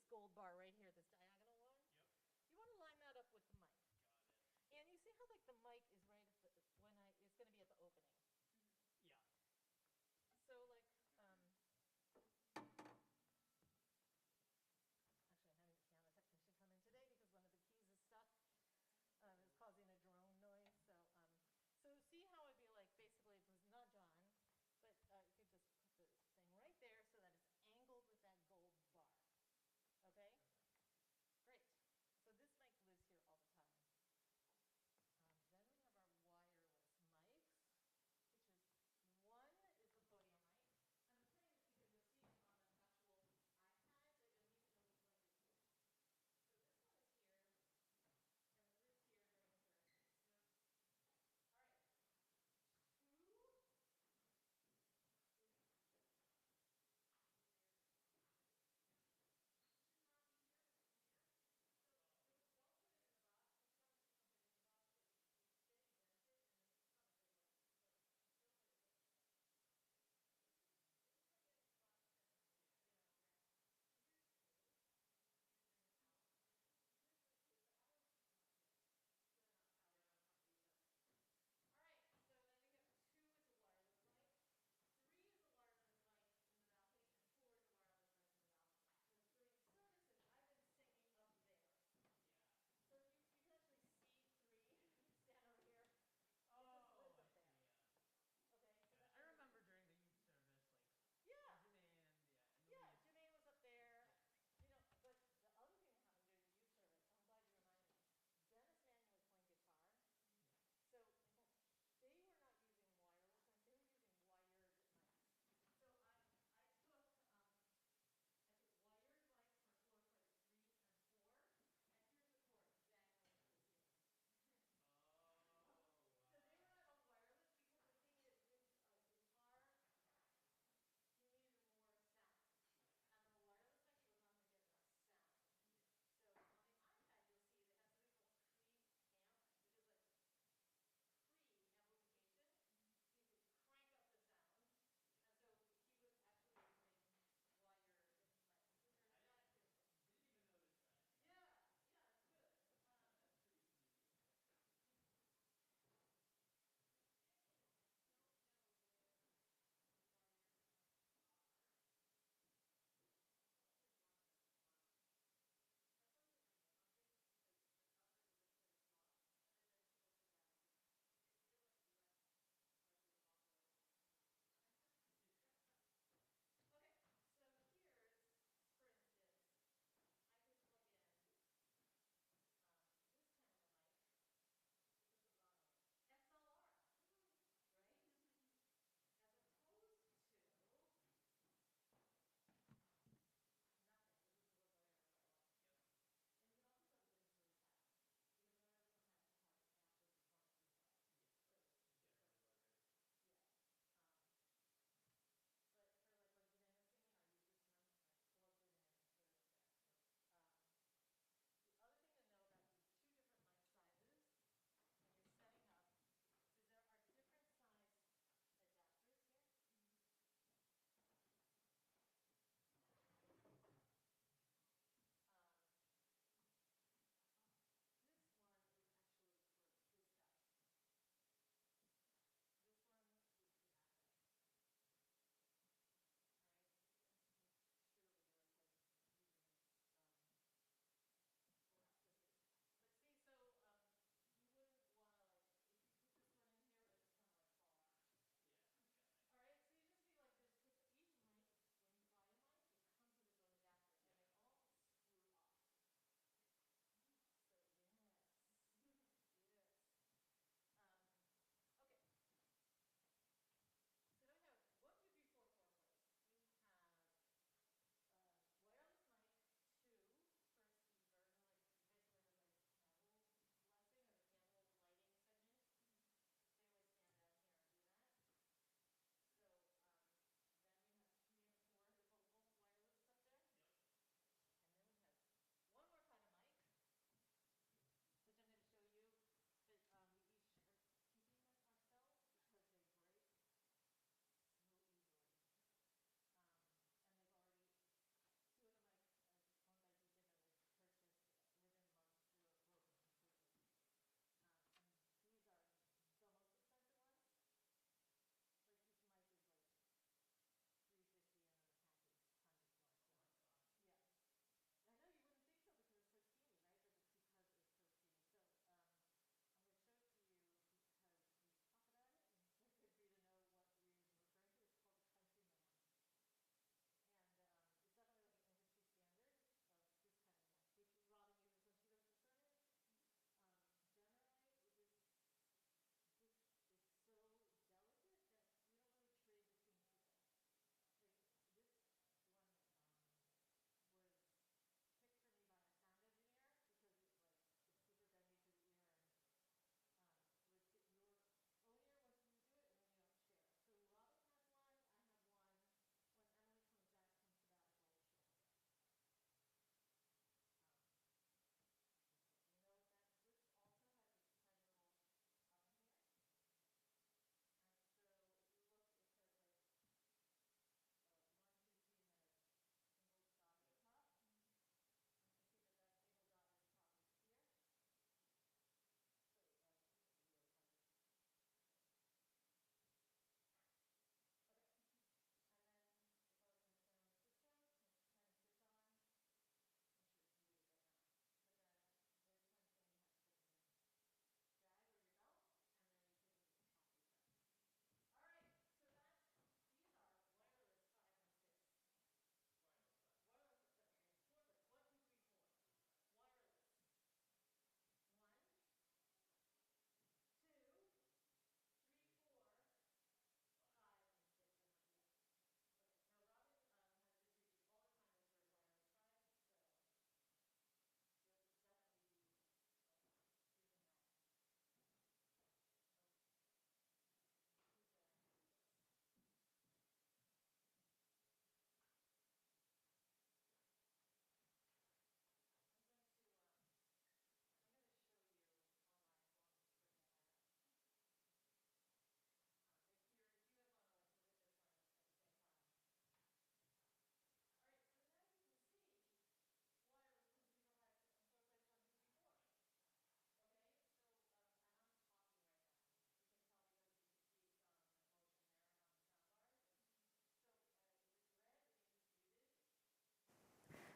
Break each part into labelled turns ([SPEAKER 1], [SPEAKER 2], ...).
[SPEAKER 1] this gold bar right here, this diagonal one.
[SPEAKER 2] Yep.
[SPEAKER 1] You want to line that up with the mic.
[SPEAKER 2] Got it.
[SPEAKER 1] And you see how like the mic is right at the, it's going to be at the opening.
[SPEAKER 2] Yeah.
[SPEAKER 1] So like, actually I'm having a piano technician come in today because one of the keys is stuck. It's causing a drone noise. So see how it'd be like, basically it was nudge on, but you could just put the thing right there so that it's angled with that gold bar. Okay? Great. So this mic lives here all the time. Then we have our wireless mics.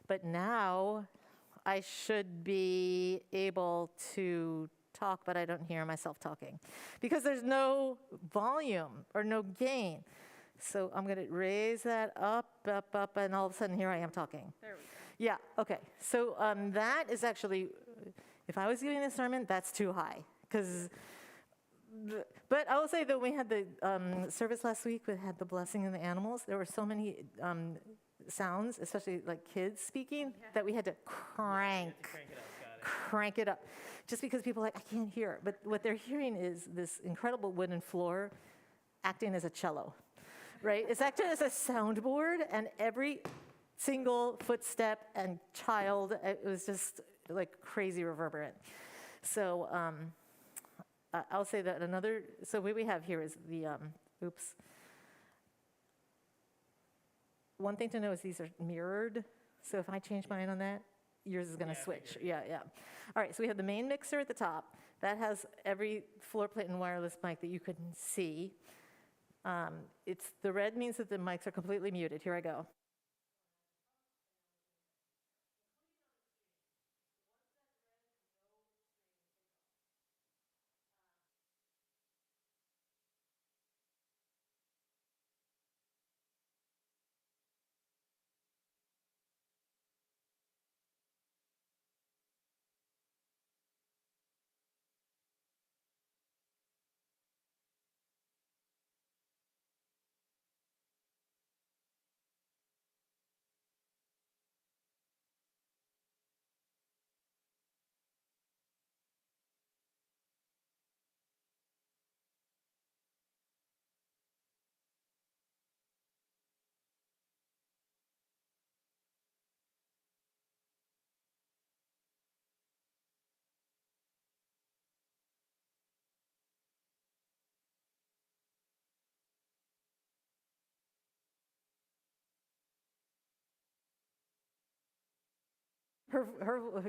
[SPEAKER 1] But now I should be able to talk, but I don't hear myself talking because there's no volume or no gain. So I'm going to raise that up, and all of a sudden here I am talking.
[SPEAKER 2] There we go.
[SPEAKER 1] Yeah, okay. So that is actually, if I was giving a sermon, that's too high. But I will say that we had the service last week, we had the blessing of the animals. There were so many sounds, especially like kids speaking, that we had to crank it up. Just because people are like, I can't hear. But what they're hearing is this incredible wooden floor acting as a cello, right? It's acting as a soundboard, and every single footstep and child, it was just like crazy reverberant. So I'll say that another, so what we have here is the, one thing to know is these are mirrored. So if I change mine on that, yours is going to switch. Yeah. All right, so we have the main mixer at the top. That has every floor plate and wireless mic that you can see. It's the red means that the mics are completely muted. Here I go.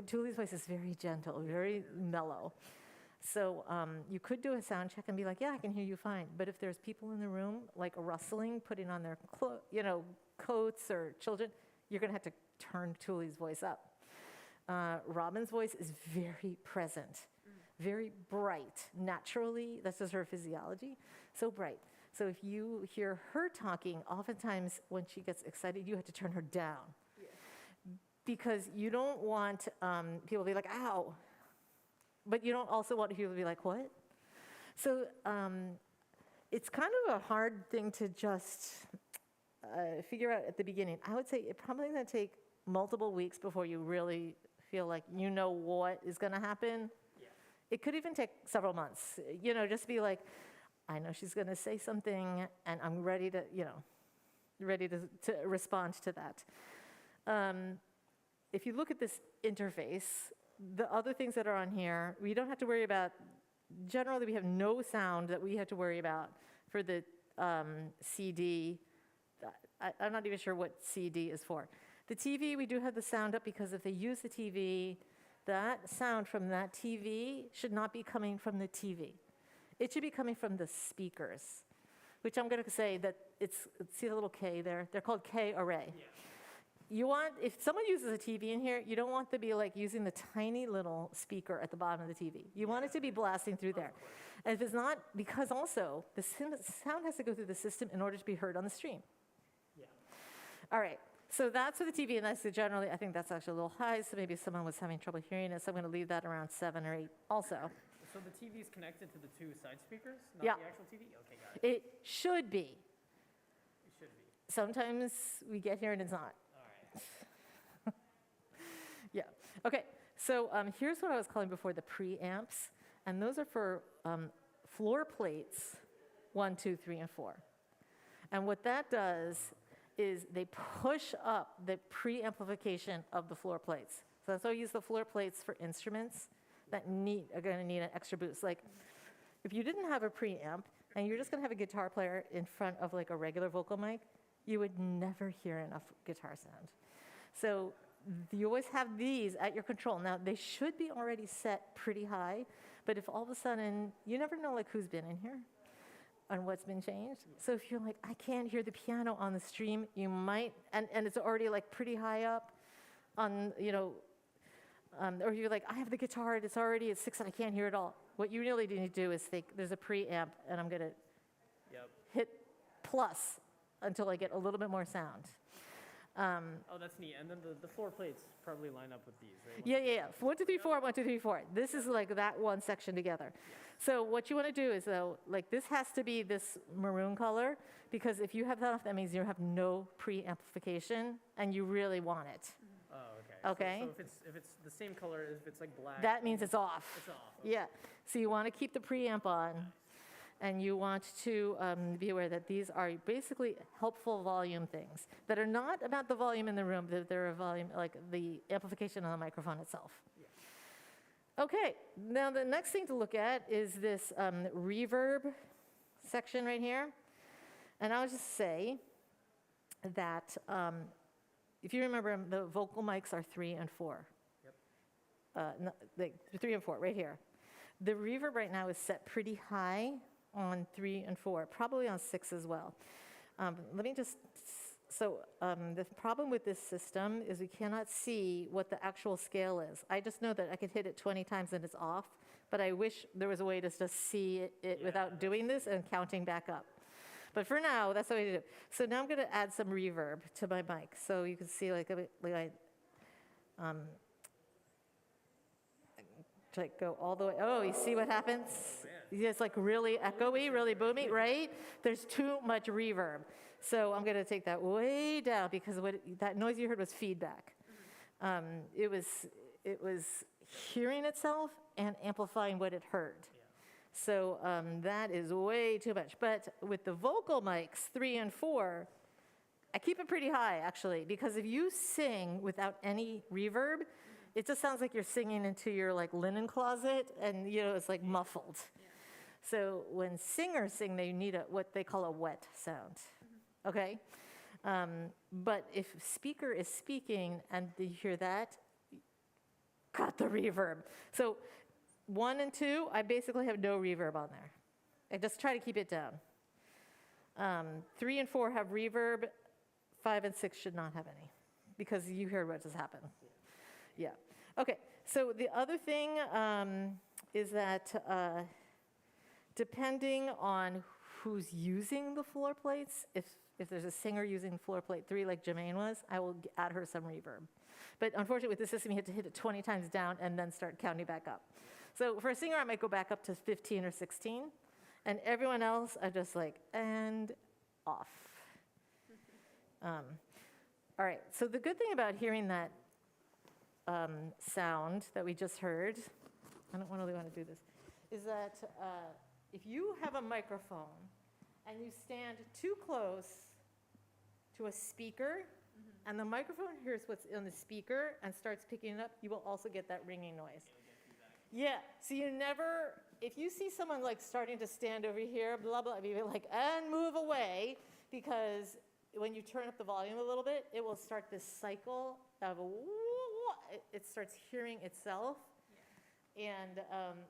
[SPEAKER 1] Julie's voice is very gentle, very mellow. So you could do a sound check and be like, yeah, I can hear you fine. But if there's people in the room, like rustling, putting on their coats or children, you're going to have to turn Julie's voice up. Robin's voice is very present, very bright. Naturally, this is her physiology, so bright. So if you hear her talking, oftentimes when she gets excited, you have to turn her down. Because you don't want people to be like, ow. But you don't also want people to be like, what? So it's kind of a hard thing to just figure out at the beginning. I would say it's probably going to take multiple weeks before you really feel like you know what is going to happen. Yeah. It could even take several months. Just be like, I know she's going to say something, and I'm ready to respond to that. If you look at this interface, the other things that are on here, we don't have to worry about. Generally, we have no sound that we have to worry about for the CD. I'm not even sure what CD is for. The TV, we do have the sound up because if they use the TV, that sound from that TV should not be coming from the TV. It should be coming from the speakers, which I'm going to say that see the little K there? They're called K array. Yeah. If someone uses a TV in here, you don't want to be like using the tiny little speaker at the bottom of the TV. You want it to be blasting through there. And if it's not, because also the sound has to go through the system in order to be heard on the stream. Yeah. All right, so that's for the TV, and that's generally, I think that's actually a little high, so maybe someone was having trouble hearing it, so I'm going to leave that around 7 or 8 also.
[SPEAKER 2] So the TV is connected to the two side speakers, not the actual TV? Okay, got it.
[SPEAKER 1] It should be.
[SPEAKER 2] It should be.
[SPEAKER 1] Sometimes we get here and it's not. Yeah. Okay. So here's what I was calling before the preamps, and those are for floor plates 1, 2, 3, and 4. And what that does is they push up the preamplification of the floor plates. So that's why I use the floor plates for instruments that are going to need an extra boost. Like if you didn't have a preamp and you're just going to have a guitar player in front of like a regular vocal mic, you would never hear enough guitar sound. So you always have these at your control. Now, they should be already set pretty high, but if all of a sudden, you never know like who's been in here and what's been changed. So if you're like, I can't hear the piano on the stream, you might, and it's already like pretty high up, on, or you're like, I have the guitar, it's already at 6 and I can't hear it all. What you really need to do is think, there's a preamp, and I'm going to
[SPEAKER 2] Yep.
[SPEAKER 1] hit plus until I get a little bit more sound.
[SPEAKER 2] Oh, that's neat. And then the floor plates probably line up with these, right?
[SPEAKER 1] Yeah. 1, 2, 3, 4, 1, 2, 3, 4. This is like that one section together. So what you want to do is, though, like this has to be this maroon color, because if you have that off, that means you have no preamplification, and you really want it.
[SPEAKER 2] Oh, okay.
[SPEAKER 1] Okay.
[SPEAKER 2] So if it's the same color, if it's like black.
[SPEAKER 1] That means it's off.
[SPEAKER 2] It's off. Okay.
[SPEAKER 1] Yeah. So you want to keep the preamp on, and you want to be aware that these are basically helpful volume things that are not about the volume in the room, but they're a volume, like the amplification on the microphone itself. Yeah. Okay, now the next thing to look at is this reverb section right here. And I'll just say that if you remember, the vocal mics are 3 and 4.
[SPEAKER 2] Yep.
[SPEAKER 1] 3 and 4, right here. The reverb right now is set pretty high on 3 and 4, probably on 6 as well. Let me just, the problem with this system is we cannot see what the actual scale is. I just know that I could hit it 20 times and it's off, but I wish there was a way to just see it without doing this and counting back up. But for now, that's the way to do it. So now I'm going to add some reverb to my mic. So you can see like go all the way. Oh, you see what happens? It's like really echoey, really boomy, right? There's too much reverb. So I'm going to take that way down, because that noise you heard was feedback. It was hearing itself and amplifying what it heard. So that is way too much. But with the vocal mics, 3 and 4, I keep it pretty high, actually, because if you sing without any reverb, it just sounds like you're singing into your like linen closet, and it's like muffled. So when singers sing, they need what they call a wet sound, okay? But if speaker is speaking and you hear that, cut the reverb. So 1 and 2, I basically have no reverb on there. I just try to keep it down. 3 and 4 have reverb. 5 and 6 should not have any, because you heard what just happened. Yeah. Okay. So the other thing is that depending on who's using the floor plates, if there's a singer using floor plate 3 like Jermaine was, I will add her some reverb. But unfortunately, with this system, you have to hit it 20 times down and then start counting back up. So for a singer, I might go back up to 15 or 16. And everyone else, I just like, and off. All right. So the good thing about hearing that sound that we just heard, I don't really want to do this, is that if you have a microphone and you stand too close to a speaker, and the microphone hears what's in the speaker and starts picking it up, you will also get that ringing noise. Yeah, so if you see someone like starting to stand over here, blah, blah, be like, and move away, because when you turn up the volume a little bit, it will start this cycle of it starts hearing itself. Yeah. And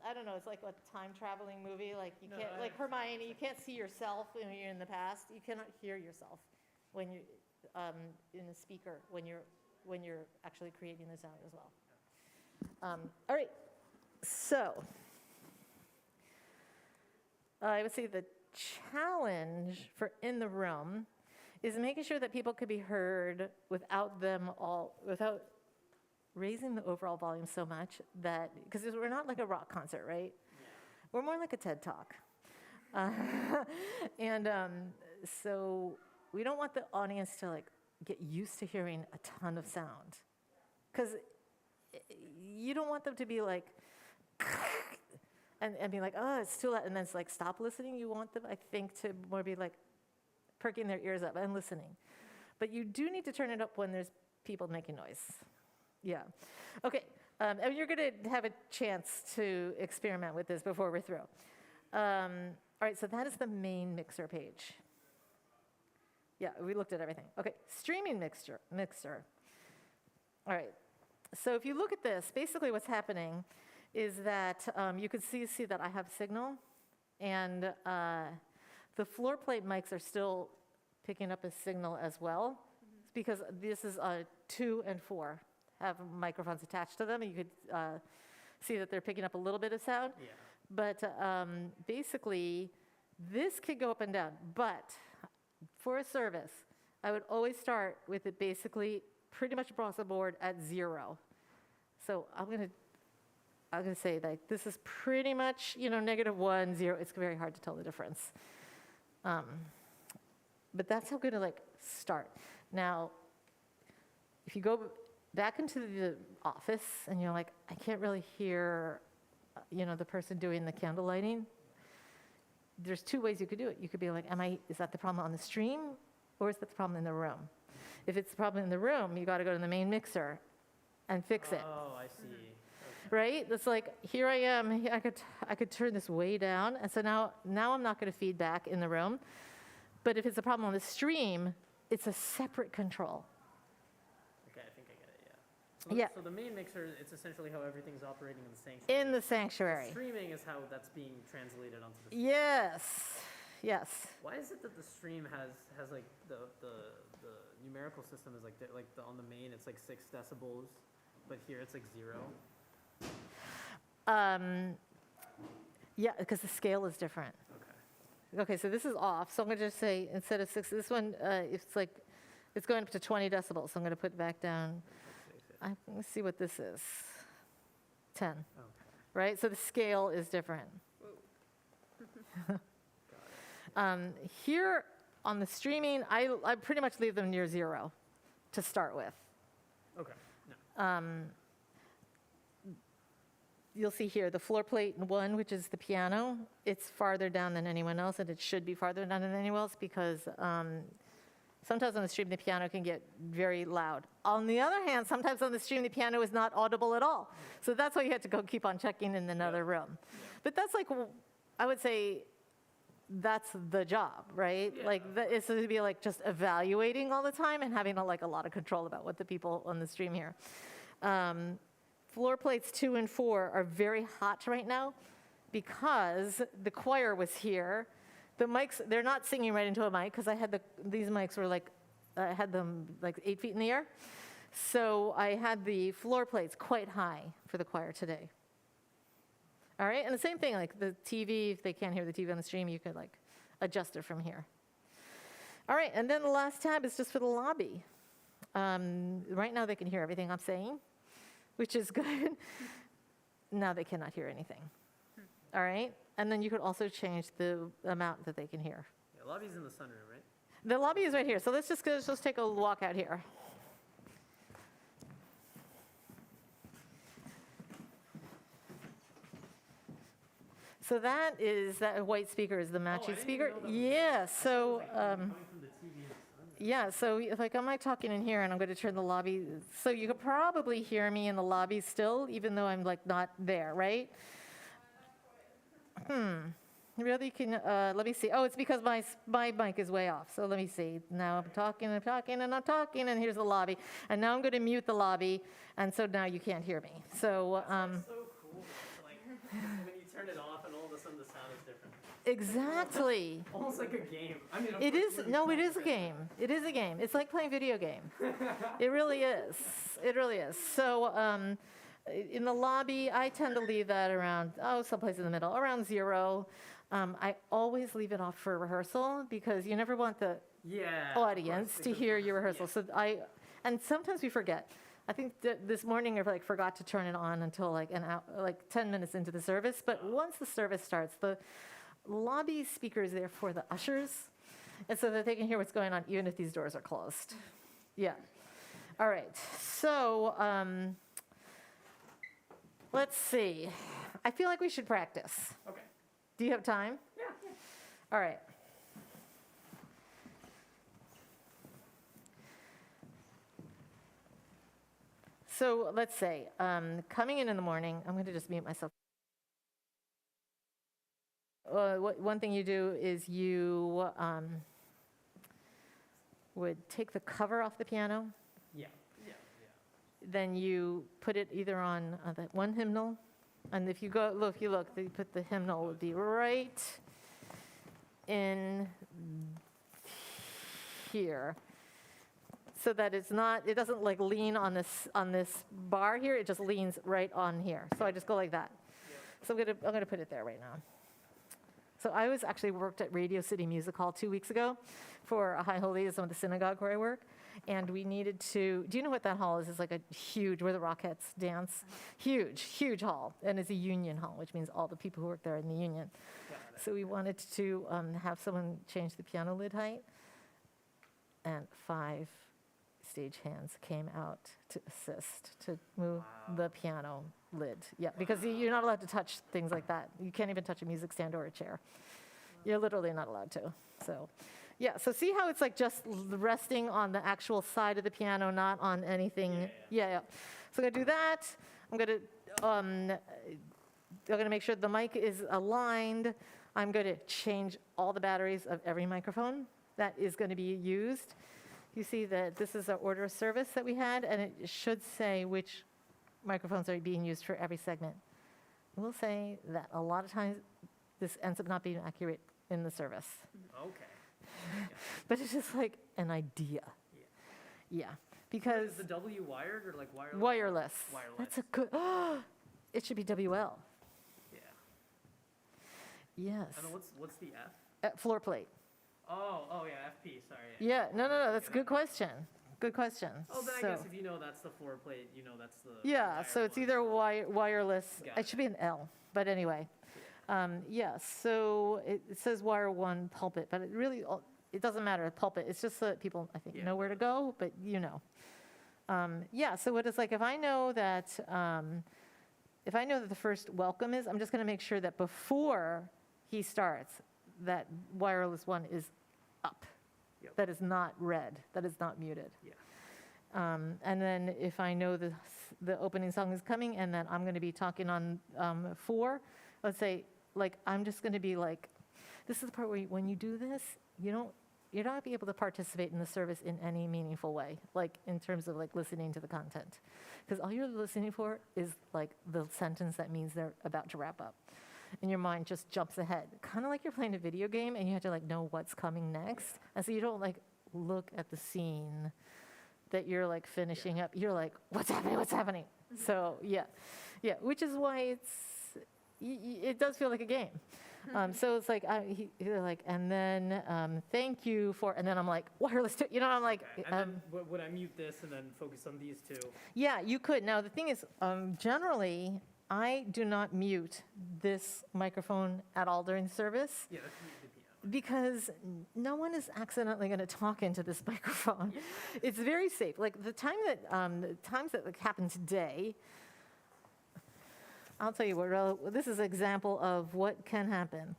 [SPEAKER 1] I don't know, it's like a time traveling movie, like you can't, like Hermione, you can't see yourself when you're in the past. You cannot hear yourself when you're in the speaker, when you're actually creating the sound as well. All right. So, I would say the challenge for in the room is making sure that people could be heard without raising the overall volume so much that, because we're not like a rock concert, right? Yeah. We're more like a TED Talk. So we don't want the audience to like get used to hearing a ton of sound, because you don't want them to be like, and be like, oh, it's too loud, and then it's like, stop listening. You want them, I think, to more be like perking their ears up and listening. But you do need to turn it up when there's people making noise. Yeah. Okay. And you're going to have a chance to experiment with this before we're through. All right, so that is the main mixer page. Yeah, we looked at everything. Okay, streaming mixer. All right, so if you look at this, basically what's happening is that you can see that I have signal, and the floor plate mics are still picking up a signal as well. It's because this is 2 and 4 have microphones attached to them. You could see that they're picking up a little bit of sound.
[SPEAKER 2] Yeah.
[SPEAKER 1] But basically, this could go up and down. But for a service, I would always start with it basically pretty much across the board at 0. So I'm gonna say that this is pretty much, -1, 0. It's very hard to tell the difference. But that's how I'm gonna start. Now, if you go back into the office and you're like, I can't really hear, the person doing the candle lighting, there's 2 ways you could do it. You could be like, is that the problem on the stream, or is that the problem in the room? If it's the problem in the room, you got to go to the main mixer and fix it.
[SPEAKER 2] Oh, I see. Okay.
[SPEAKER 1] Right? It's like, here I am, I could turn this way down, and so now I'm not going to feed back in the room. But if it's a problem on the stream, it's a separate control.
[SPEAKER 2] Okay, I think I get it, yeah.
[SPEAKER 1] Yeah.
[SPEAKER 2] So the main mixer, it's essentially how everything's operating in the sanctuary.
[SPEAKER 1] In the sanctuary.
[SPEAKER 2] Streaming is how that's being translated onto the
[SPEAKER 1] Yes. Yes.
[SPEAKER 2] Why is it that the stream has like the numerical system is on the main it's like 6 decibels, but here it's like 0?
[SPEAKER 1] Yeah, because the scale is different. Okay, so this is off. So I'm going to just say, instead of 6, this one, it's going up to 20 decibels. So I'm going to put it back down. Let's see what this is. 10.
[SPEAKER 2] Okay.
[SPEAKER 1] Right? So the scale is different. Here on the streaming, I pretty much leave them near 0 to start with.
[SPEAKER 2] Okay. No.
[SPEAKER 1] You'll see here the floor plate 1, which is the piano, it's farther down than anyone else, and it should be farther down than anyone else because sometimes on the stream the piano can get very loud. On the other hand, sometimes on the stream the piano is not audible at all. So that's why you have to go keep on checking in another room. Yeah. But that's I would say that's the job, right?
[SPEAKER 2] Yeah.
[SPEAKER 1] It's to be just evaluating all the time and having a lot of control about what the people on the stream hear. Floor plates 2 and 4 are very hot right now because the choir was here. The mics, they're not singing right into a mic because these mics were I had them 8 feet in the air. So I had the floor plates quite high for the choir today. All right, and the same thing, the TV, if they can't hear the TV on the stream, you could adjust it from here. All right, and then the last tab is just for the lobby. Right now they can hear everything I'm saying, which is good. Now they cannot hear anything. All right, and then you could also change the amount that they can hear.
[SPEAKER 2] Yeah, lobby's in the sunroom, right?
[SPEAKER 1] The lobby is right here, so let's just take a walk out here. So that white speaker is the matching speaker. Yeah, so yeah, so if I'm talking in here and I'm going to turn the lobby, so you could probably hear me in the lobby still, even though I'm not there, right? Really? Let me see. Oh, it's because my mic is way off. So let me see. Now I'm talking, and here's the lobby. And now I'm going to mute the lobby, and so now you can't hear me. So
[SPEAKER 2] that's so cool. When you turn it off and all of a sudden the sound is different.
[SPEAKER 1] Exactly.
[SPEAKER 2] Almost like a game.
[SPEAKER 1] It is. No, it is a game. It is a game. It's like playing video game. It really is. It really is. So in the lobby, I tend to leave that around, someplace in the middle, around 0. I always leave it off for rehearsal because you never want the audience to hear your rehearsal. Yeah. So and sometimes we forget. I think this morning I forgot to turn it on until an hour, 10 minutes into the service. But once the service starts, the lobby speaker is there for the ushers, and so that they can hear what's going on even if these doors are closed. Yeah. All right. So let's see. I feel like we should practice.
[SPEAKER 2] Okay.
[SPEAKER 1] Do you have time?
[SPEAKER 2] Yeah.
[SPEAKER 1] All right. So let's say, coming in the morning, I'm going to just mute myself. One thing you do is you would take the cover off the piano.
[SPEAKER 2] Yeah.
[SPEAKER 1] Then you put it either on that one hymnal, and if you look, you put the hymnal would be right in here. so that it doesn't like lean on this bar here, it just leans right on here. So I just go like that. So I'm gonna put it there right now. So I was actually worked at Radio City Music Hall 2 weeks ago for a High Holyism of the synagogue where I work. And we needed to, do you know what that hall is? It's like a huge, where the Rockettes dance. Huge hall. And it's a union hall, which means all the people who work there are in the union. So we wanted to have someone change the piano lid height. And 5 stagehands came out to assist to move the piano lid. Yeah, because you're not allowed to touch things like that. You can't even touch a music stand or a chair. You're literally not allowed to. So, yeah, so see how it's like just resting on the actual side of the piano, not on anything. Yeah. So I'm gonna do that. I'm gonna make sure the mic is aligned. I'm gonna change all the batteries of every microphone that is gonna be used. You see that this is our order of service that we had, and it should say which microphones are being used for every segment. I will say that a lot of times this ends up not being accurate in the service.
[SPEAKER 2] Okay.
[SPEAKER 1] But it's just like an idea. Yeah. Because
[SPEAKER 2] Is the W wired or like wireless?
[SPEAKER 1] wireless.
[SPEAKER 2] Wireless.
[SPEAKER 1] That's a good, it should be WL.
[SPEAKER 2] Yeah.
[SPEAKER 1] Yes.
[SPEAKER 2] And then what's the F?
[SPEAKER 1] Floor plate.
[SPEAKER 2] Oh yeah, FP, sorry.
[SPEAKER 1] Yeah, no, that's a good question. Good question.
[SPEAKER 2] Oh, then
[SPEAKER 1] So-
[SPEAKER 2] I guess if you know that's the floor plate, you know that's the
[SPEAKER 1] Yeah,
[SPEAKER 2] wired
[SPEAKER 1] so it's
[SPEAKER 2] one.
[SPEAKER 1] either wireless,
[SPEAKER 2] Got
[SPEAKER 1] it should be an L, but anyway. Yeah, so it says wire 1 pulpit, but it really, it doesn't matter, pulpit, it's just so that people, I think,
[SPEAKER 2] Yeah.
[SPEAKER 1] know where to go, but you know. Yeah, so what it's like, if I know that the first welcome is, I'm just gonna make sure that before he starts, that wireless 1 is up.
[SPEAKER 2] Yep.
[SPEAKER 1] That is not red, that is not muted.
[SPEAKER 2] Yeah.
[SPEAKER 1] And then if I know the opening song is coming and that I'm going to be talking on 4, let's say, like, I'm just going to be like, this is the part where when you do this, you're not going to be able to participate in the service in any meaningful way, like in terms of like listening to the content. Because all you're listening for is like the sentence that means they're about to wrap up. And your mind just jumps ahead, kind of like you're playing a video game and you have to like know what's coming next. And so you don't like look at the scene that you're like finishing up. You're like, what's happening? So yeah, which is why it does feel like a game. So it's like, they're like, and then thank you for, and then I'm like, wireless, I'm like.
[SPEAKER 2] Okay. And then would I mute this and then focus on these two?
[SPEAKER 1] Yeah, you could. Now, the thing is, generally, I do not mute this microphone at all during the service
[SPEAKER 2] Yeah, that's the piano.
[SPEAKER 1] because no one is accidentally going to talk into this microphone. It's very safe. Like the times that like, happened today, I'll tell you what, this is an example of what can happen.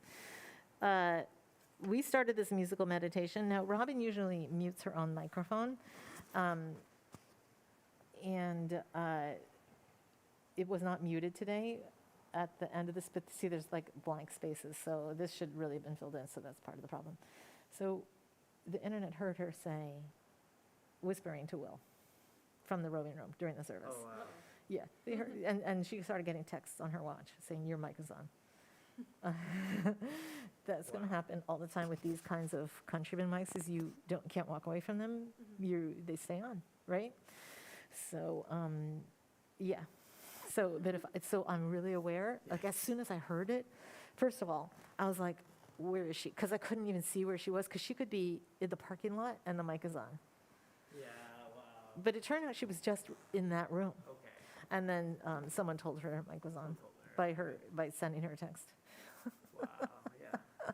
[SPEAKER 1] We started this musical meditation. Now, Robin usually mutes her own microphone. It was not muted today at the end of this, but see, there's like blank spaces, so this should really have been filled in, so that's part of the problem. So the internet heard her say, whispering to Will from the roving room during the service.
[SPEAKER 2] Oh, wow.
[SPEAKER 1] Yeah, they heard, and she started getting texts on her watch saying, your mic is on. That's going to happen all the time with these kinds of countryman mics, is you can't walk away from them, they stay on, right? So, yeah. So I'm really aware, like as soon as I heard it, first of all, I was like, where is she? Because I couldn't even see where she was, because she could be in the parking lot and the mic is on.
[SPEAKER 2] Yeah, wow.
[SPEAKER 1] But it turned out she was just in that room.
[SPEAKER 2] Okay.
[SPEAKER 1] And then someone told her mic was on by sending her a text.
[SPEAKER 2] Wow, yeah.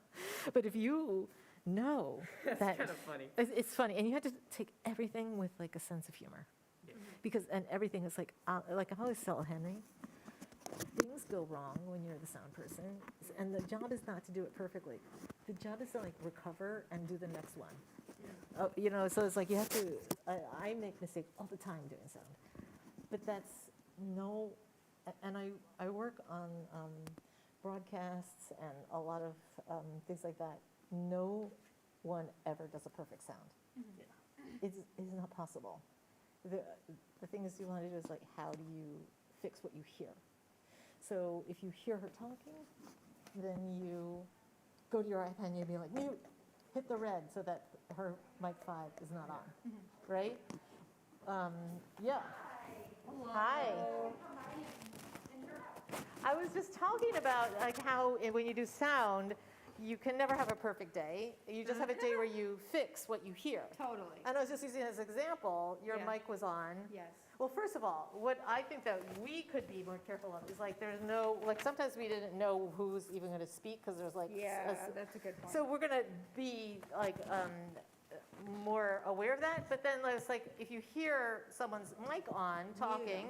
[SPEAKER 1] But if you know
[SPEAKER 2] That's
[SPEAKER 1] that,
[SPEAKER 2] kind of funny.
[SPEAKER 1] it's funny, and you have to take everything with like a sense of humor.
[SPEAKER 2] Yeah.
[SPEAKER 1] Because, and everything is like I always tell Henry, things go wrong when you're the sound person, and the job is not to do it perfectly. The job is to like recover and do the next one.
[SPEAKER 2] Yeah.
[SPEAKER 1] So it's like you have to, I make mistakes all the time doing sound. But that's and I work on broadcasts and a lot of things like that. No one ever does a perfect sound.
[SPEAKER 2] Yeah.
[SPEAKER 1] It's not possible. The thing is you want to do is like, how do you fix what you hear? So if you hear her talking, then you go to your iPad and you'll be like, mute, hit the red so that her mic 5 is not on, right? Yeah. Hi. I was just talking about like how when you do sound, you can never have a perfect day. You just have a day where you fix what you hear.
[SPEAKER 3] Totally.
[SPEAKER 1] And I was just using as an example, your
[SPEAKER 3] Yeah.
[SPEAKER 1] mic was on.
[SPEAKER 3] Yes.
[SPEAKER 1] Well, first of all, what I think that we could be more careful of is like there's no, like sometimes we didn't know who's even going to speak because there's like.
[SPEAKER 3] Yeah, that's a good point.
[SPEAKER 1] So we're going to be like more aware of that. But then it's like if you hear someone's mic on talking,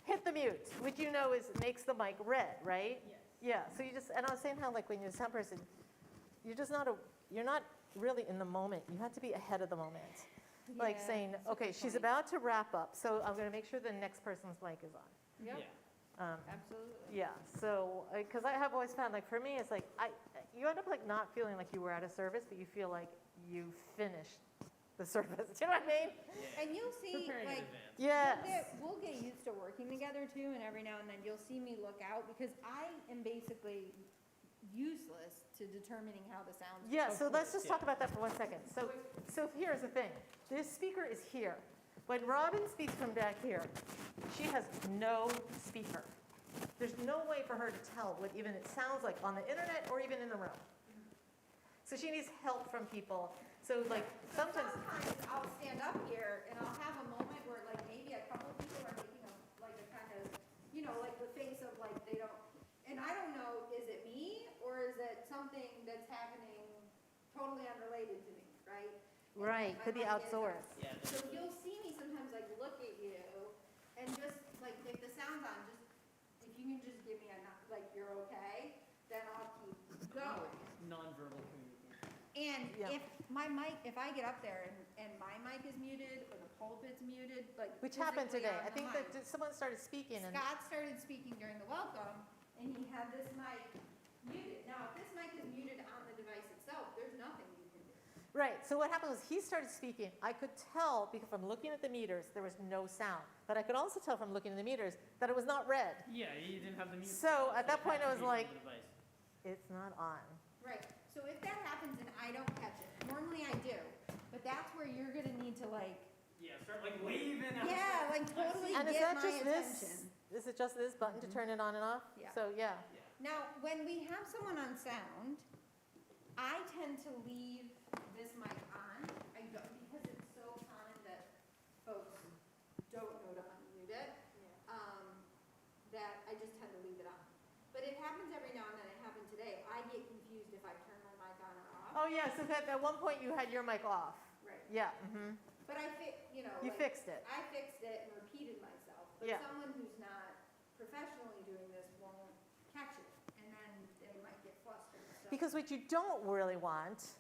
[SPEAKER 1] hit the mute, which you know makes the mic red, right?
[SPEAKER 2] Yes.
[SPEAKER 1] Yeah, so you just, and I was saying how like when you're a sound person, you're just not, you're not really in the moment. You have to be ahead of the moment. Like
[SPEAKER 3] Yeah,
[SPEAKER 1] saying,
[SPEAKER 3] that's a
[SPEAKER 1] okay,
[SPEAKER 3] good
[SPEAKER 1] she's
[SPEAKER 3] point.
[SPEAKER 1] about to wrap up, so I'm gonna make sure the next person's mic is on.
[SPEAKER 3] Yep,
[SPEAKER 2] Yeah.
[SPEAKER 3] absolutely.
[SPEAKER 1] Yeah, so, because I have always found, like, for me, it's like, you end up like not feeling like you were at a service, but you feel like you finished the service. Do you know what I mean?
[SPEAKER 3] And you'll see,
[SPEAKER 2] Preparing in
[SPEAKER 3] like,
[SPEAKER 2] advance.
[SPEAKER 1] Yes.
[SPEAKER 3] we'll get used to working together too, and every now and then you'll see me look out, because I am basically useless to determining how the sound's.
[SPEAKER 1] Yeah,
[SPEAKER 2] Of
[SPEAKER 1] so let's
[SPEAKER 2] course,
[SPEAKER 1] just talk about that for 1 second. So here's the thing. This speaker is here. When Robin speaks from back here, she has no speaker. There's no way for her to tell what even it sounds like on the internet or even in the room. So she needs help from people. So like sometimes,
[SPEAKER 3] I'll stand up here and I'll have a moment where like maybe a couple people are making a kind of, like the face of like they don't, and I don't know, is it me or is it something that's happening totally unrelated to me, right? And
[SPEAKER 1] right,
[SPEAKER 3] my
[SPEAKER 1] could be
[SPEAKER 3] mic is on.
[SPEAKER 1] outsourced.
[SPEAKER 2] Yeah.
[SPEAKER 3] So you'll see me sometimes like look at you and just like if the sound's on, just if you can just give me a like you're okay, then I'll keep going.
[SPEAKER 2] Non-verbal communication.
[SPEAKER 3] And
[SPEAKER 1] Yeah.
[SPEAKER 3] if I get up there and my mic is muted or the pulpit's muted, like.
[SPEAKER 1] Which happened
[SPEAKER 3] physically
[SPEAKER 1] today.
[SPEAKER 3] on
[SPEAKER 1] I
[SPEAKER 3] the
[SPEAKER 1] think
[SPEAKER 3] mic.
[SPEAKER 1] that someone started speaking and,
[SPEAKER 3] Scott started speaking during the welcome and he had this mic muted. Now, if this mic is muted on the device itself, there's nothing you can do.
[SPEAKER 1] right, so what happened was he started speaking. I could tell because from looking at the meters, there was no sound. But I could also tell from looking at the meters that it was not red.
[SPEAKER 2] Yeah, you didn't have the mute.
[SPEAKER 1] So at that point I was like,
[SPEAKER 2] Device.
[SPEAKER 1] it's not on.
[SPEAKER 3] Right, so if that happens and I don't catch it, normally I do, but that's where you're gonna need to like,
[SPEAKER 2] Yeah, start like waving. at
[SPEAKER 3] yeah,
[SPEAKER 2] us.
[SPEAKER 3] like totally
[SPEAKER 1] And is
[SPEAKER 3] get
[SPEAKER 1] that
[SPEAKER 3] my
[SPEAKER 1] just
[SPEAKER 3] attention.
[SPEAKER 1] this? Is it just this button to turn it on and off?
[SPEAKER 3] Yeah.
[SPEAKER 1] So, yeah.
[SPEAKER 2] Yeah.
[SPEAKER 3] Now, when we have someone on sound, I tend to leave this mic on. I don't, because it's so common that folks don't know to unmute it. That I just tend to leave it on. But it happens every now and then. It happened today. I get confused if I turn my mic on or off.
[SPEAKER 1] Oh, yeah, so at one point you had your mic off.
[SPEAKER 3] Right.
[SPEAKER 1] Yeah,
[SPEAKER 3] But I
[SPEAKER 1] You
[SPEAKER 3] like,
[SPEAKER 1] fixed it.
[SPEAKER 3] I fixed it and repeated myself. But
[SPEAKER 1] Yeah.
[SPEAKER 3] someone who's not professionally doing this won't catch it, and then they might get flustered. So.
[SPEAKER 1] Because what you don't really want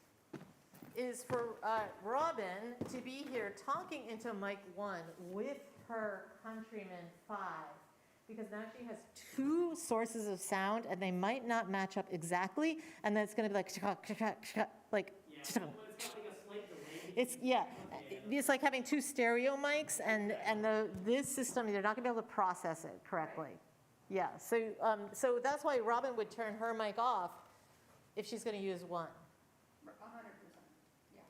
[SPEAKER 1] is for Robin to be here talking into mic 1 with her countryman 5. Because now she has 2 sources of sound and they might not match up exactly. And then it's going to be like, like,
[SPEAKER 2] Yeah, but it's got like a slight delay.
[SPEAKER 1] it's, yeah. It's like having 2 stereo mics and this system, you're not going to be able to process it correctly. Yeah, so that's why Robin would turn her mic off if she's going to use 1.
[SPEAKER 3] 100%. Yeah.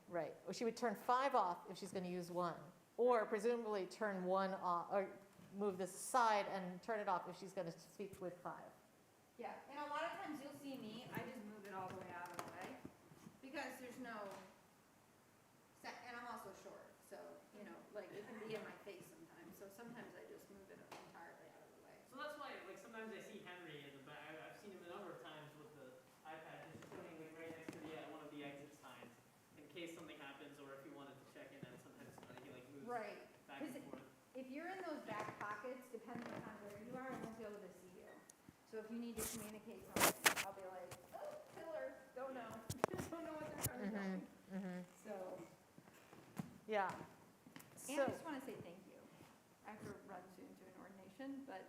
[SPEAKER 1] Right, or she would turn 5 off if she's going to use 1. Or presumably turn 1 off, or move this aside and turn it off if she's going to speak with 5.
[SPEAKER 3] Yeah, and a lot of times you'll see me, I just move it all the way out of the way, because there's no, and I'm also short, so, like, it can be in my face sometimes, so sometimes I just move it entirely out of the way.
[SPEAKER 2] So that's why, like, sometimes I see Henry in the back. I've seen him a number of times with the iPad just putting like right next to one of the exit signs in case something happens or if he wanted to check in. And sometimes he like moves
[SPEAKER 3] Right,
[SPEAKER 2] back and
[SPEAKER 3] 'cause
[SPEAKER 2] forth.
[SPEAKER 3] if you're in those back pockets, depending on where you are, I won't be able to see you. So if you need to communicate something, I'll be like, oh, pillar, don't know, don't know what they're trying to tell me. So,
[SPEAKER 1] Yeah.
[SPEAKER 3] and
[SPEAKER 1] So,
[SPEAKER 3] I just want to say thank you. I have to run soon to an ordination, but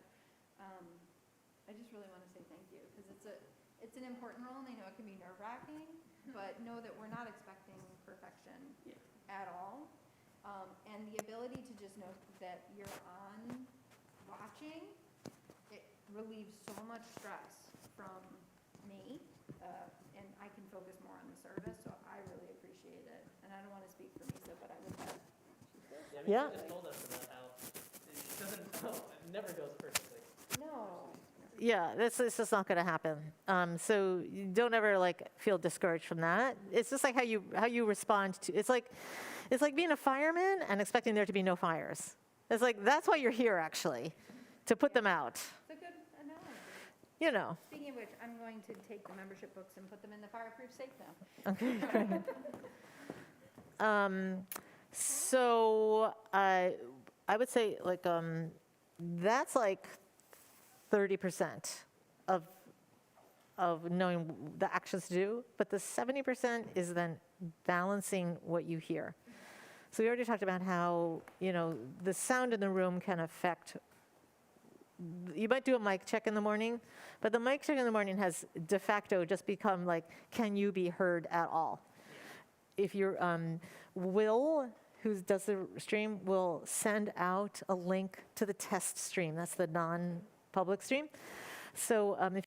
[SPEAKER 3] I just really want to say thank you, because it's an important role, and I know it can be nerve-wracking, but know that we're not expecting perfection at all. And the ability to just know that you're on watching, it relieves so much stress from me, and I can focus more on the service, so I really appreciate it. And I don't want to speak for Misa, but I would bet she feels.
[SPEAKER 2] Yeah, I mean,
[SPEAKER 1] Yeah.
[SPEAKER 2] she just told us about how it doesn't, it never goes perfectly.
[SPEAKER 3] No.
[SPEAKER 1] Yeah, this is just not going to happen. So you don't ever like feel discouraged from that. It's just like how you respond to. It's like being a fireman and expecting there to be no fires. It's like that's why you're here actually, to put them out.
[SPEAKER 3] It's a good analogy.
[SPEAKER 1] You know.
[SPEAKER 3] Speaking of which, I'm going to take the membership books and put them in the fireproof safe now.
[SPEAKER 1] Okay. Great. So I would say like that's like 30% of knowing the actions to do, but the 70% is then balancing what you hear. So we already talked about how, the sound in the room can affect, you might do a mic check in the morning, but the mic check in the morning has de facto just become like, can you be heard at all? If you're, Will, who does the stream, will send out a link to the test stream. That's the non-public stream. So if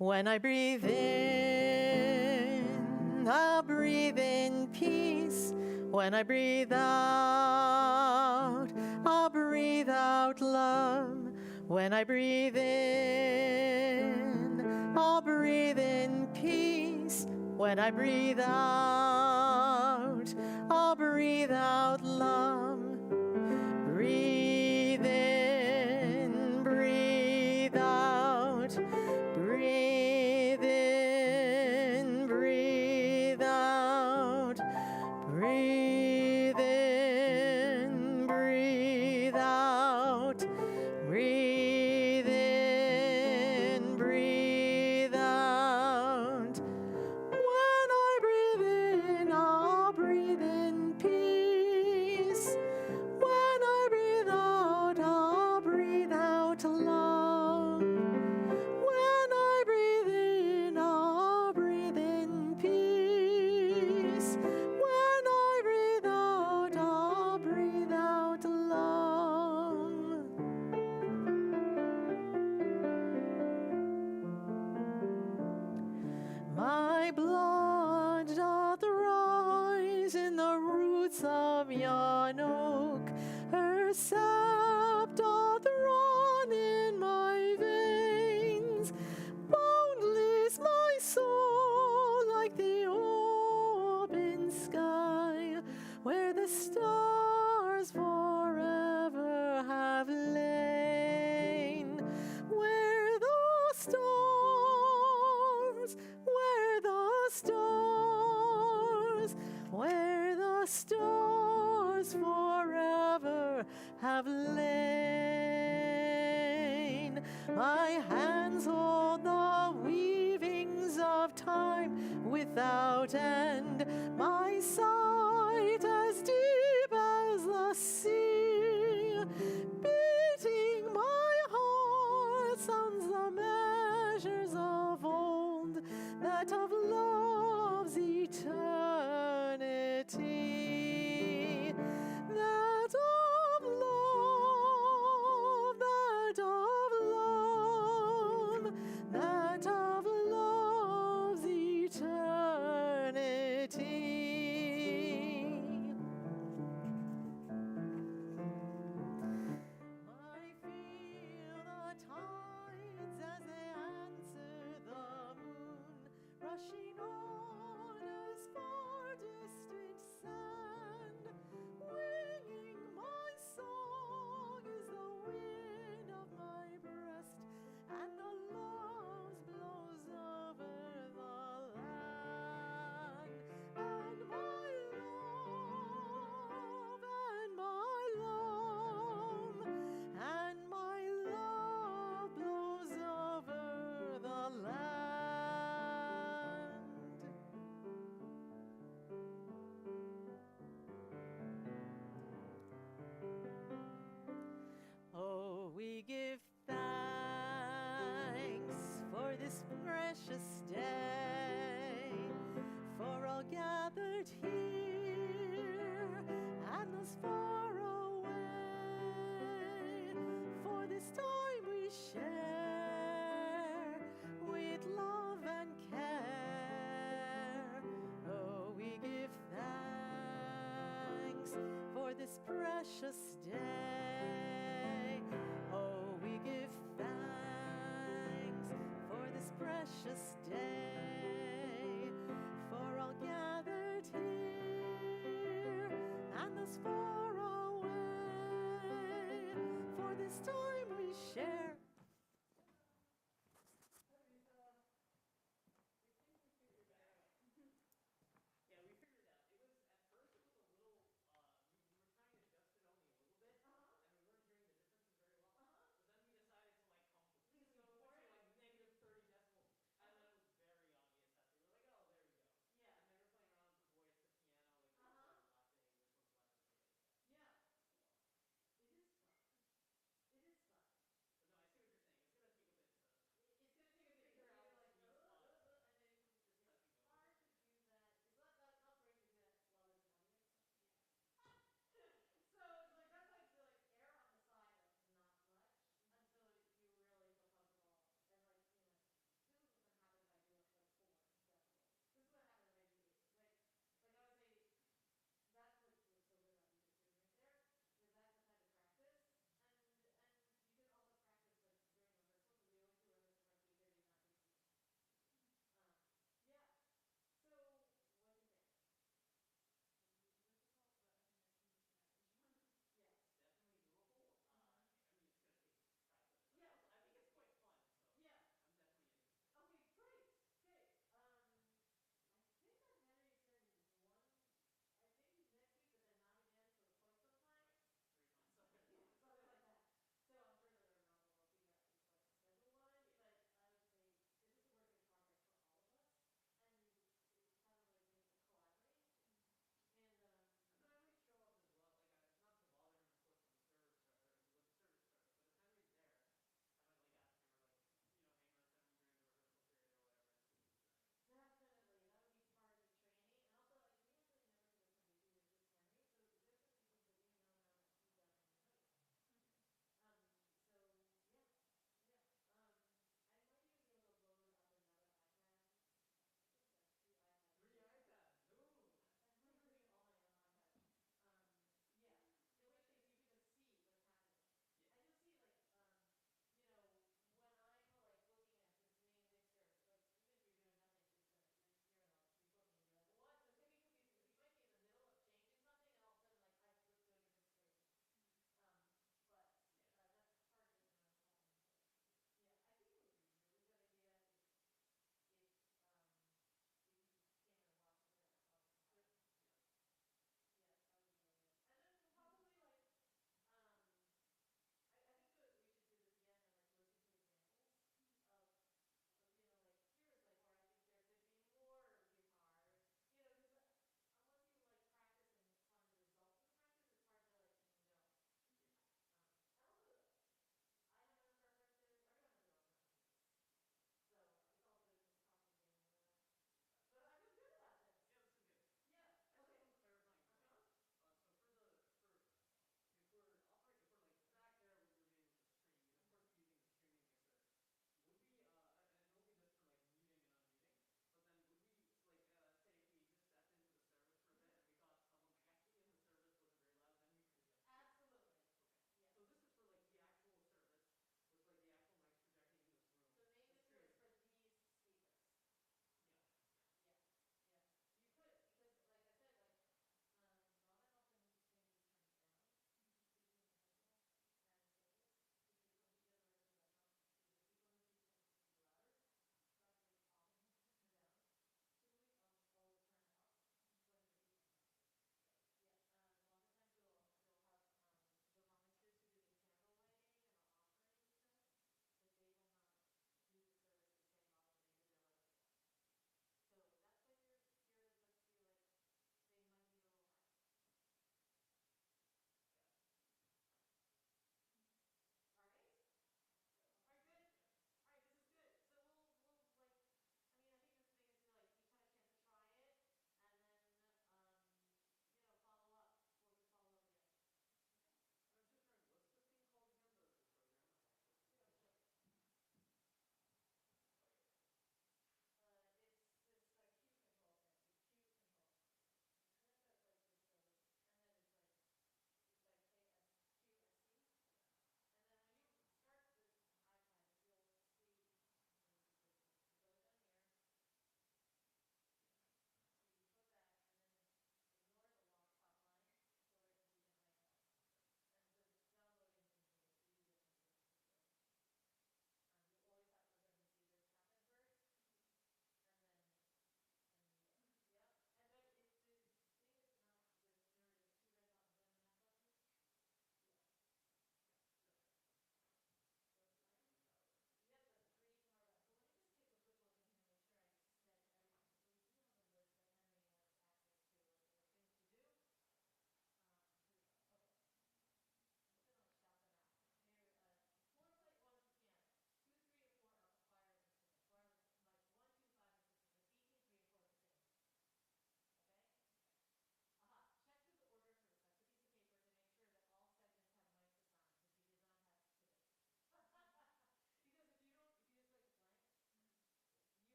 [SPEAKER 4] When I breathe in, I'll breathe in peace. When I breathe out, I'll breathe out love. When I breathe in, I'll breathe in peace. When I breathe out, I'll breathe out love. Breathe in, breathe out. Breathe in, breathe out. Breathe in, breathe out. Breathe in, breathe out. When I breathe in, I'll breathe in peace. When I breathe out, I'll breathe out love. When I breathe in, I'll breathe in peace. When I breathe out, I'll breathe out love. My blood doth rise in the roots of yon oak. Her sap doth run in my veins. Boundless my soul like the open sky, where the stars forever have lain. Where the stars, where the stars, where the stars forever have lain. My hands hold the weavings of time without end. My sight as deep as the sea. Beating my heart sounds the measures of old, that of love's eternity. That of love, that of love, that of love's eternity. I feel the tides as they answer the moon, rushing on as far distant sand. Winging my song is the wind of my breast, and the love blows over the land. And my love, and my love, and my love blows over the land. Oh, we give thanks for this precious day, for all gathered here and those far away, for this time we share with love and care. Oh, we give thanks for this precious day. Oh, we give thanks for this precious day, for all gathered here and those far away, for this time we share.
[SPEAKER 2] Yeah, we figured it out. It was, at first it was a little, we were trying to adjust it only a little bit.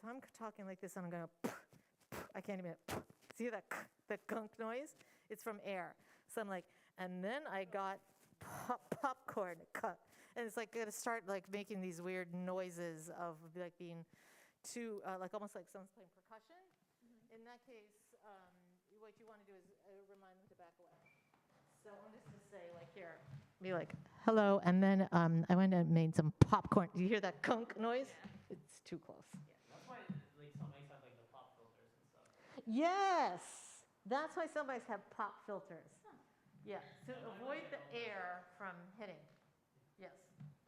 [SPEAKER 4] I'm talking like this and I'm going, I can't even, see that gunk noise? It's from air. So I'm like, and then I got popcorn cut. And it's like going to start like making these weird noises of like being too, like almost like someone's playing percussion. In that case, what you want to do is remind them to back away. So I'm just going to say like here, be like, hello, and then I went and made some popcorn. Do you hear that gunk noise?
[SPEAKER 2] Yeah.
[SPEAKER 4] It's too close.
[SPEAKER 2] Yeah, that's why like some mics have like the pop filters and stuff.
[SPEAKER 4] Yes, that's why some mics have pop filters. Yeah, to
[SPEAKER 2] Yeah, mine
[SPEAKER 4] avoid
[SPEAKER 2] might
[SPEAKER 4] the
[SPEAKER 2] have all
[SPEAKER 4] air from hitting. Yes,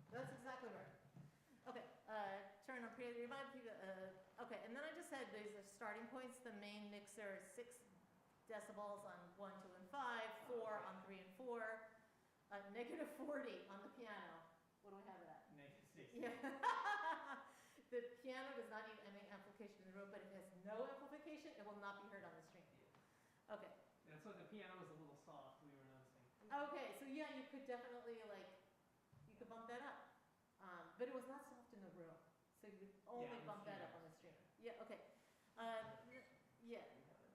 [SPEAKER 4] that's exactly right. Okay, turn on pre, remind people, okay, and then I just said these are starting points. The main mixer, 6 decibels on 1, 2, and 5, 4 on 3 and 4, negative 40 on the piano. What do we have it at?
[SPEAKER 2] Negative 60.
[SPEAKER 4] Yeah. The piano does not need any amplification in the room, but if it has no amplification, it will not be heard on the stream. Okay.
[SPEAKER 2] That's why the piano was a little soft, we were noticing.
[SPEAKER 4] Okay, so yeah, you could definitely like, you could bump that up. But it was not soft in the room, so you would only
[SPEAKER 2] Yeah, on the
[SPEAKER 4] bump that
[SPEAKER 2] stream.
[SPEAKER 4] up on the stream. Yeah, okay. Yeah,
[SPEAKER 2] We have it.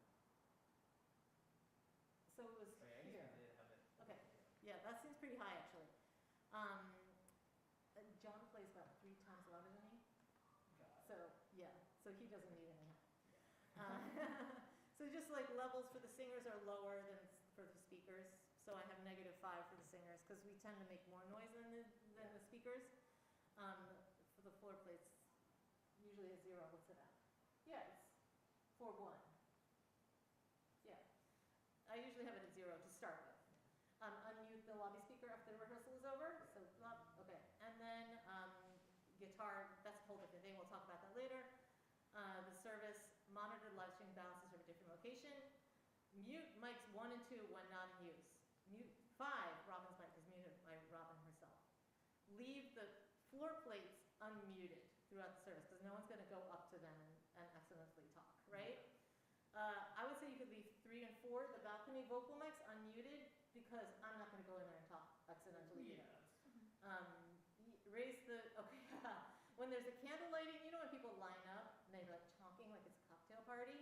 [SPEAKER 4] so it was
[SPEAKER 2] Oh, yeah, I guess
[SPEAKER 4] here.
[SPEAKER 2] we did have it.
[SPEAKER 4] Okay. Yeah, that seems pretty high actually. John plays about 3 times louder than me.
[SPEAKER 2] God.
[SPEAKER 4] So, yeah, so he doesn't need any help. So just like levels for the singers are lower than for the speakers. So I have negative 5 for the singers because we tend to make more noise than the speakers. For the floor plates, usually a 0. What's it at? Yeah, it's 4-1. Yeah, I usually have it at 0 to start with. Unmute the lobby speaker after the rehearsal is over. So, okay, and then guitar. That's a whole different thing. We'll talk about that later. The service, monitored live stream balances from a different location. Mute mics 1 and 2 when not in use. Mute 5, Robin's mic is muted by Robin herself. Leave the floor plates unmuted throughout the service because no one's going to go up to them and accidentally talk, right? I would say you could leave 3 and 4, the balcony vocal mics unmuted because I'm not going to go in there and talk accidentally either. Raise the, okay, when there's a candle lighting, you know when people line up and they're like talking like it's a cocktail party?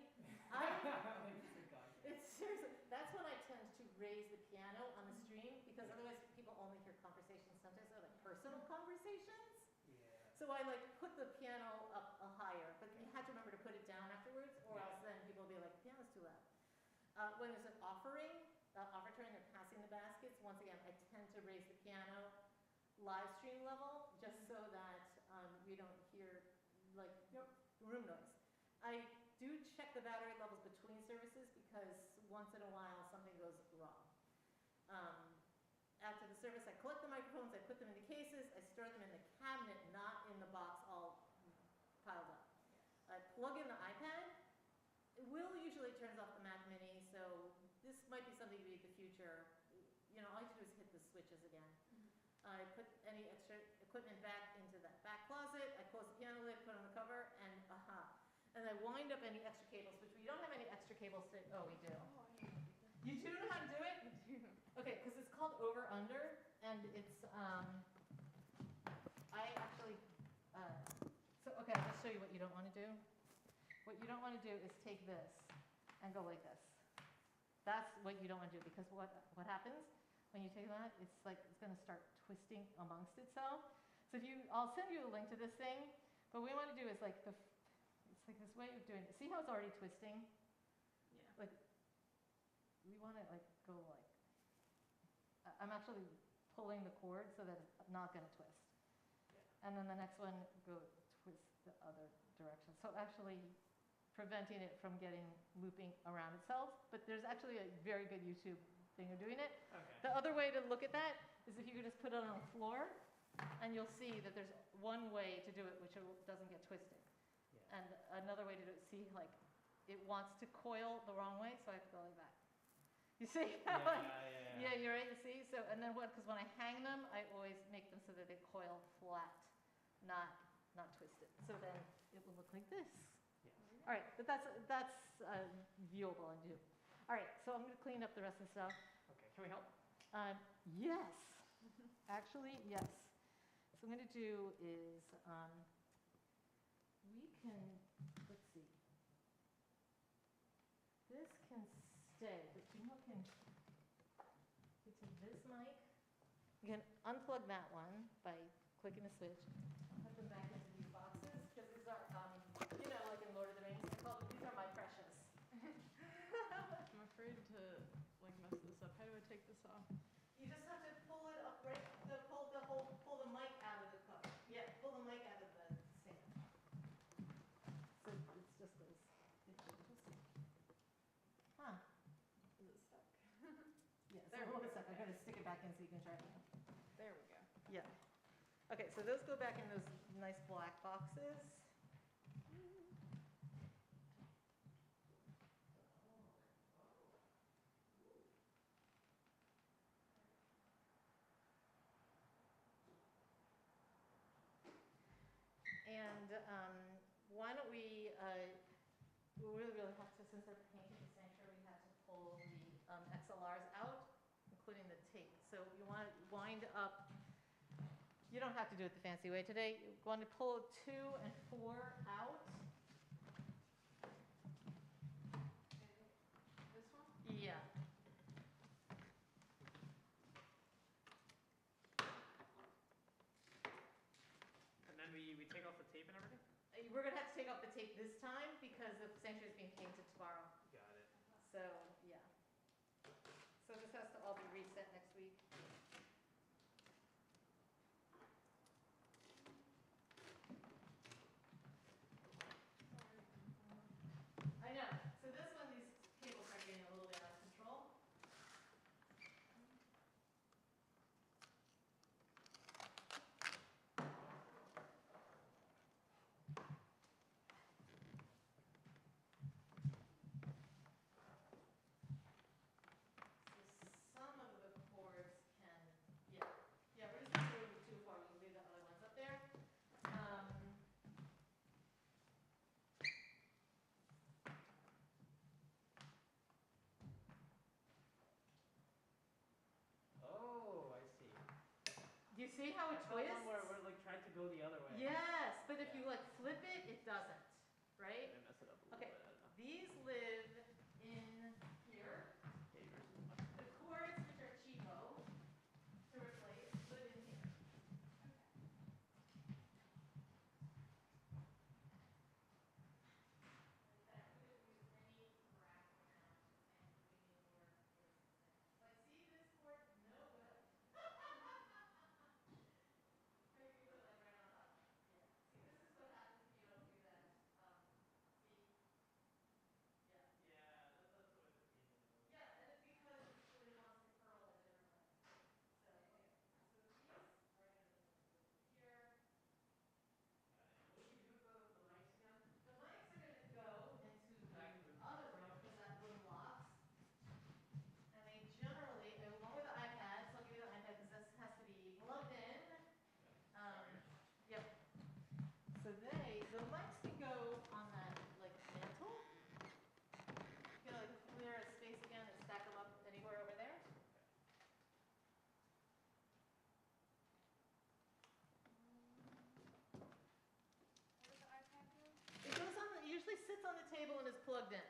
[SPEAKER 4] It's seriously, that's when I tend to raise the piano on the stream because otherwise people only hear conversations. Sometimes they're like personal conversations.
[SPEAKER 2] Yeah.
[SPEAKER 4] So I like put the piano up higher, but you have to remember to put it down afterwards or else then people will be like, the piano's too loud. When there's an offertory, they're passing the baskets, once again, I tend to raise the piano live stream level just so that we don't hear like room noise. I do check the battery levels between services because once in a while something goes wrong. After the service, I collect the microphones, I put them in the cases, I store them in the cabinet, not in the box all piled up. I plug in the iPad. Will usually turns off the Mac Mini, so this might be something to be the future. You know, all you have to do is hit the switches again. I put any extra equipment back into that back closet. I close the piano lid, put on the cover, and and I wind up any extra cables, which we don't have any extra cables to, oh, we do. You do know how to do it? Okay, because it's called over-under, and it's, I actually, okay, I'll just show you what you don't want to do. What you don't want to do is take this and go like this. That's what you don't want to do, because what happens when you take that, it's like, it's going to start twisting amongst itself. So I'll send you a link to this thing, but what we want to do is like, it's like this way of doing it. See how it's already twisting?
[SPEAKER 2] Yeah.
[SPEAKER 4] Like, we want to like go like, I'm actually pulling the cord so that it's not going to twist. Yeah. And then the next one, go twist the other direction. So actually preventing it from looping around itself. But there's actually a very good YouTube thing of doing it.
[SPEAKER 2] Okay.
[SPEAKER 4] The other way to look at that is if you could just put it on the floor, and you'll see that there's one way to do it which doesn't get twisted. Yeah. And another way to do it, see, like, it wants to coil the wrong way, so I have to go like that. You see? Yeah, you're right, you see? So, and then because when I hang them, I always make them so that they coil flat, not twisted. So then it will look like this. Yeah. All right, but that's viewable and do. All right, so I'm going to clean up the rest of the stuff.
[SPEAKER 2] Okay, can we help?
[SPEAKER 4] Yes. Actually, yes. So what I'm going to do is we can can stay, but you know what can, you take this mic, you can unplug that one by clicking the switch, put them back into these boxes, because these are, you know, like in Lord of the Rings, these are my precious.
[SPEAKER 5] I'm afraid to like mess this up. How do I take this off?
[SPEAKER 4] You just have to pull it up, right, pull the mic out of the cover. Yeah, pull the mic out of the stand. So it's just those. Huh.
[SPEAKER 5] Is it stuck?
[SPEAKER 4] Yeah, it's a
[SPEAKER 5] There we
[SPEAKER 4] little bit
[SPEAKER 5] go.
[SPEAKER 4] stuck. I gotta stick it back in so you can try it.
[SPEAKER 5] There we go.
[SPEAKER 4] Yeah. Okay, so those go back in those nice black boxes. And why don't we really have to, since they're painting the sanctuary, we have to pull the XLRs out, including the tape. So you want to wind up, you don't have to do it the fancy way today. You want to pull 2 and 4 out.
[SPEAKER 5] This one?
[SPEAKER 4] Yeah.
[SPEAKER 2] And then we take off the tape and everything?
[SPEAKER 4] We're going to have to take off the tape this time because the sanctuary is being painted tomorrow.
[SPEAKER 2] Got it.
[SPEAKER 4] So, yeah. So this has to all be reset next week. I know. So this one, these cables are getting a little bit out of control. So some of the cords can, yeah, we're just gonna move it too far. We can leave the other ones up there.
[SPEAKER 2] Oh, I see.
[SPEAKER 4] Do you see how it
[SPEAKER 2] I saw one
[SPEAKER 4] twists?
[SPEAKER 2] where we're like trying to go the other way.
[SPEAKER 4] Yes, but if
[SPEAKER 2] Yeah.
[SPEAKER 4] you like flip it, it doesn't, right?
[SPEAKER 2] I mess it up a little
[SPEAKER 4] Okay,
[SPEAKER 2] bit. I don't know.
[SPEAKER 4] these live in here.
[SPEAKER 2] Papers.
[SPEAKER 4] The cords, which are cheapo to replace, live in here. In fact, we didn't use any brass for now, just saying we need more places. Like, see this cord? No good. Maybe you put it like right on top. Yeah. See, this is what happens if you don't do that. See? Yeah.
[SPEAKER 2] Yeah, that's always a pain in the nose.
[SPEAKER 4] Yeah, and it's because it really wants to curl in a different way. So, okay. So these are gonna go here.
[SPEAKER 2] Got it. What do we do with the mics again?
[SPEAKER 4] The mics are gonna go into
[SPEAKER 2] Back
[SPEAKER 4] the
[SPEAKER 2] to the-
[SPEAKER 4] other room because that room locks. And they generally, along with the iPads, I'll give you the iPad because this has to be plugged in. Yep. So the mics can go on that like mantle. You know, like clear a space again and stack them up anywhere over there.
[SPEAKER 5] Where does the iPad go?
[SPEAKER 4] It goes on, it usually sits on the table and is plugged in.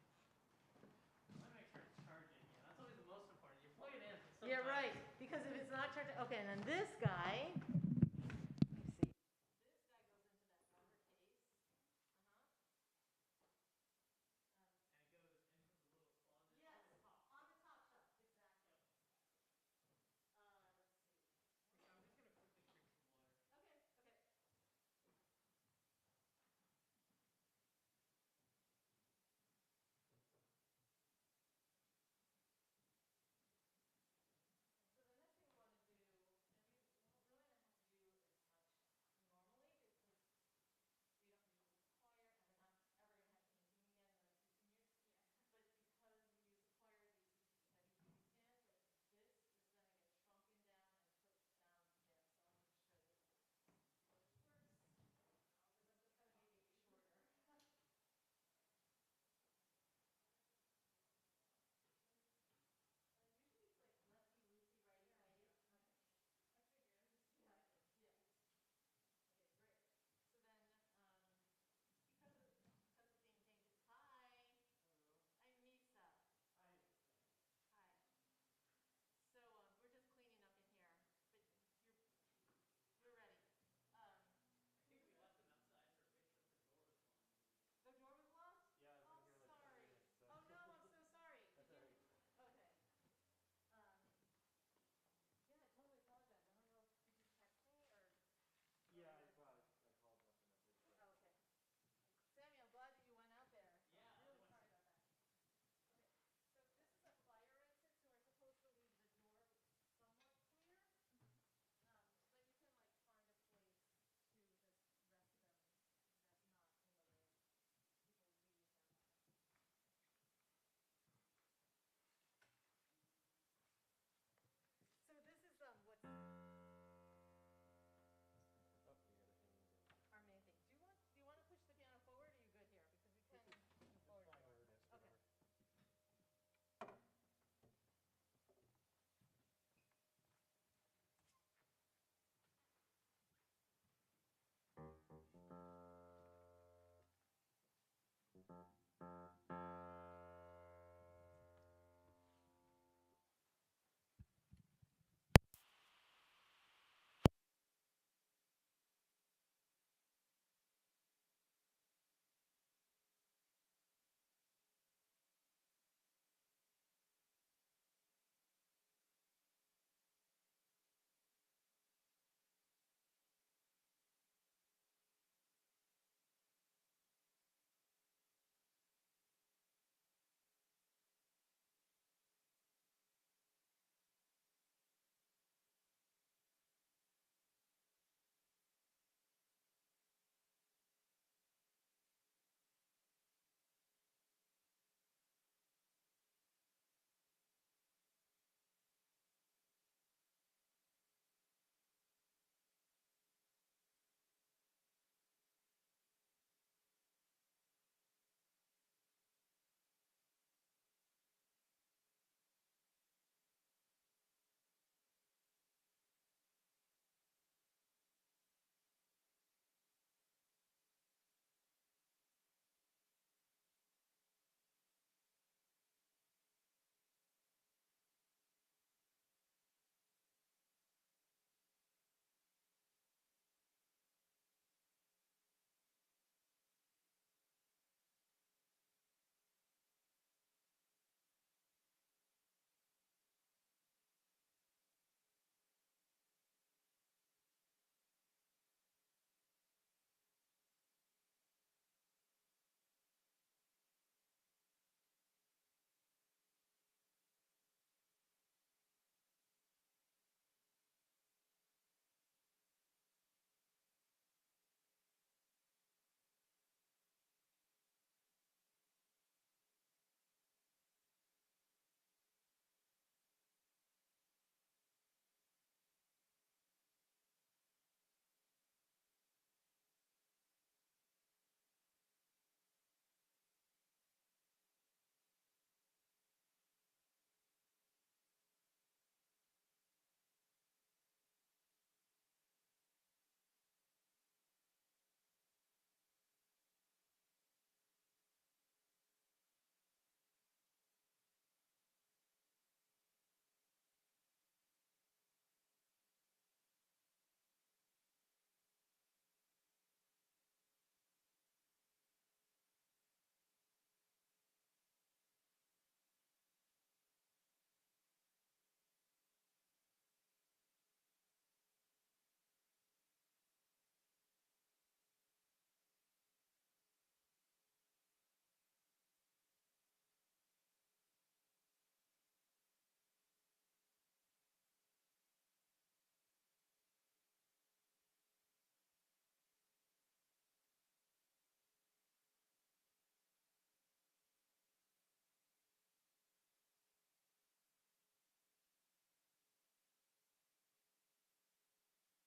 [SPEAKER 2] I want to make sure it's charging. Yeah, that's always the most important. You plug it in.
[SPEAKER 4] Yeah,
[SPEAKER 2] sometimes-
[SPEAKER 4] right. Because if it's not charged, okay, and then this